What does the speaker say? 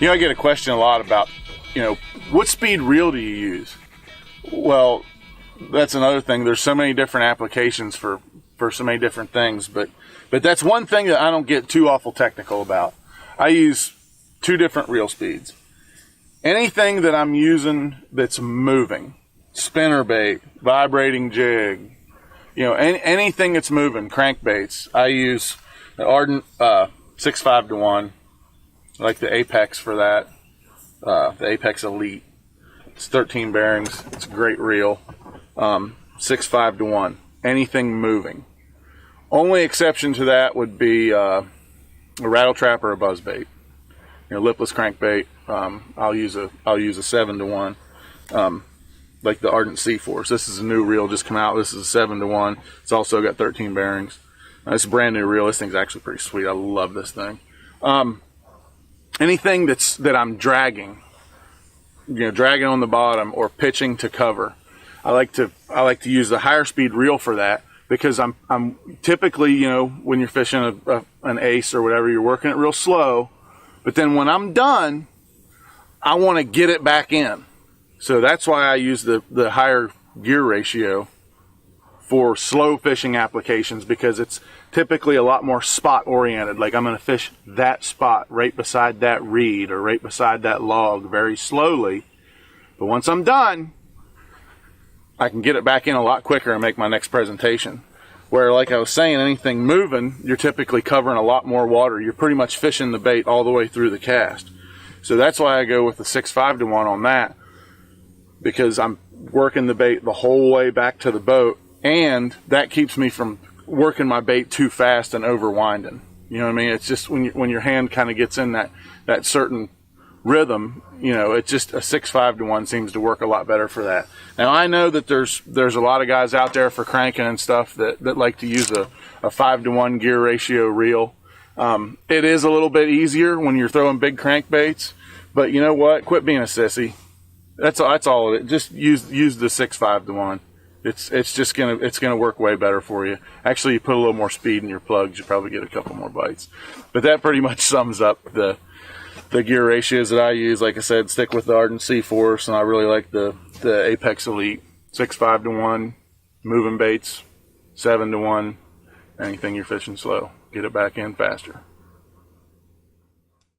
I get a question a lot about, what speed reel do you use? Well, that's another thing. There's so many different applications for so many different things, but that's one thing that I don't get too awful technical about. I use 2 different reel speeds. Anything that I'm using that's moving, spinnerbait, vibrating jig, anything that's moving, crankbaits, I use the Ardent 6.5 to 1. I like the Apex for that, the Apex Elite. It's 13 bearings. It's a great reel. 6.5 to 1. Anything moving. Only exception to that would be a rattle trap or a buzzbait. Lipless crankbait. I'll use a 7 to 1. Like the Ardent C-Force. This is a new reel just come out. This is a 7 to 1. It's also got 13 bearings. It's a brand new reel. This thing's actually pretty sweet. I love this thing. Anything that I'm dragging, dragging on the bottom or pitching to cover, I like to use the higher speed reel for that, because I'm typically, when you're fishing an ace or whatever, you're working it real slow, but then when I'm done, I want to get it back in. So that's why I use the higher gear ratio for slow fishing applications, because it's typically a lot more spot oriented. Like, I'm going to fish that spot right beside that reed or right beside that log very slowly. But once I'm done, I can get it back in a lot quicker and make my next presentation. Where, like I was saying, anything moving, you're typically covering a lot more water. You're pretty much fishing the bait all the way through the cast. So that's why I go with the 6.5 to 1 on that, because I'm working the bait the whole way back to the boat, and that keeps me from working my bait too fast and overwinding. You know what I mean? It's just when your hand kind of gets in that certain rhythm, it's just a 6.5 to 1 seems to work a lot better for that. Now, I know that there's a lot of guys out there for cranking and stuff that like to use a 5 to 1 gear ratio reel. It is a little bit easier when you're throwing big crankbaits, but you know what? Quit being a sissy. That's all of it. Just use the 6.5 to 1. It's gonna work way better for you. Actually, you put a little more speed in your plugs, you probably get a couple more bites. But that pretty much sums up the gear ratios that I use. Like I said, stick with the Ardent C-Force, and I really like the Apex Elite. 6.5 to 1, moving baits, 7 to 1, anything you're fishing slow. Get it back in faster.